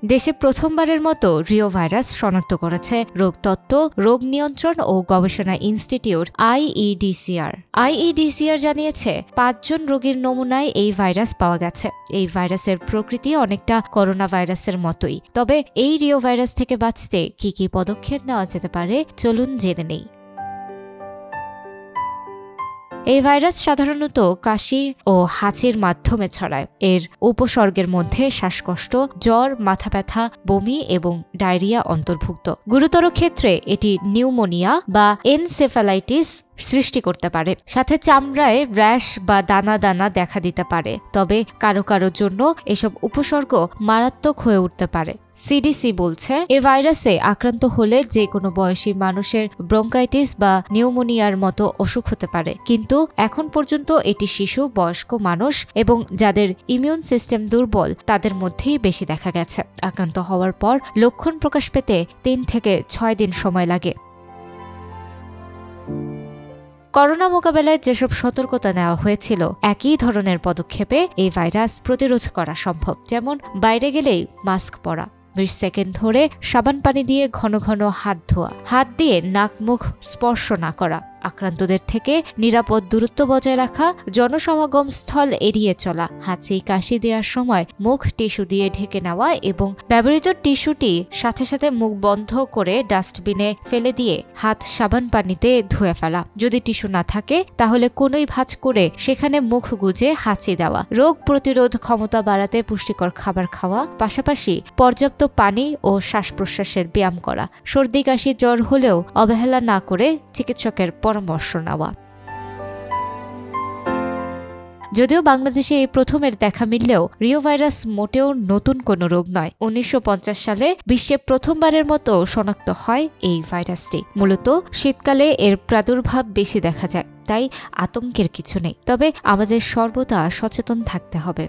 দেশে প্রথমবারের মতো রিও ভাইরাস শনাক্ত করেছে রোগতত্ত্ব, রোগ নিয়ন্ত্রণ ও গবেষণা ইনস্টিটিউট আইইডিসিআর জানিয়েছে ৫ জন রোগীর নমুনায় এই ভাইরাস পাওয়া গেছে। এই ভাইরাসের প্রকৃতি অনেকটা করোনা ভাইরাসের মতোই। তবে এই রিও ভাইরাস থেকে বাঁচতে কি কি পদক্ষেপ নেওয়া যেতে পারে চলুন জেনে নেই। এই ভাইরাস সাধারণত কাশি ও হাঁচির মাধ্যমে ছড়ায়। এর উপসর্গের মধ্যে শ্বাসকষ্ট, জ্বর, মাথা ব্যথা, বমি এবং ডায়রিয়া অন্তর্ভুক্ত। গুরুতর ক্ষেত্রে এটি নিউমোনিয়া বা এনসেফালাইটিস সৃষ্টি করতে পারে, সাথে চামড়ায় র্যাশ বা দানা দানা দেখা দিতে পারে। তবে কারো কারোর জন্য এসব উপসর্গ মারাত্মক হয়ে উঠতে পারে। সিডিসি বলছে, এ ভাইরাসে আক্রান্ত হলে যে কোনো বয়সী মানুষের ব্রঙ্কাইটিস বা নিউমোনিয়ার মতো অসুখ হতে পারে, কিন্তু এখন পর্যন্ত এটি শিশু, বয়স্ক মানুষ এবং যাদের ইমিউন সিস্টেম দুর্বল তাদের মধ্যেই বেশি দেখা গেছে। আক্রান্ত হওয়ার পর লক্ষণ প্রকাশ পেতে ৩ থেকে ৬ দিন সময় লাগে। করোনা মোকাবেলায় যেসব সতর্কতা নেওয়া হয়েছিল, একই ধরনের পদক্ষেপে এই ভাইরাস প্রতিরোধ করা সম্ভব। যেমন বাইরে গেলেই মাস্ক পরা, ২০ সেকেন্ড ধরে সাবান পানি দিয়ে ঘন ঘন হাত ধোয়া, হাত দিয়ে নাক মুখ স্পর্শ না করা, আক্রান্তদের থেকে নিরাপদ দূরত্ব বজায় রাখা, জনসমাগম স্থল এড়িয়ে চলা, হাঁচি কাশি দেওয়ার সময় মুখ টিস্যু দিয়ে ঢেকে নেওয়া এবং ব্যবহৃত টিস্যুটি সাথে সাথে মুখ বন্ধ করে ডাস্টবিনে ফেলে দিয়ে হাত সাবান পানিতে ধুয়ে ফেলা। যদি টিস্যু না থাকে তাহলে কোনোই ভাঁজ করে সেখানে মুখ গুজে হাঁচি দেওয়া। রোগ প্রতিরোধ ক্ষমতা বাড়াতে পুষ্টিকর খাবার খাওয়া, পাশাপাশি পর্যাপ্ত পানি ও শ্বাস প্রশ্বাসের ব্যায়াম করা। সর্দি কাশি জ্বর হলেও অবহেলা না করে চিকিৎসকের পরামর্শ নেওয়া। যদিও বাংলাদেশে এই প্রথমের দেখা মিললেও রিও ভাইরাস মোটেও নতুন কোনো রোগ নয়। ১৯৫০ সালে বিশ্বে প্রথমবারের মতো শনাক্ত হয় এই ভাইরাসটি। মূলত শীতকালে এর প্রাদুর্ভাব বেশি দেখা যায়, তাই আতঙ্কের কিছু নেই। তবে আমাদের সর্বদা সচেতন থাকতে হবে।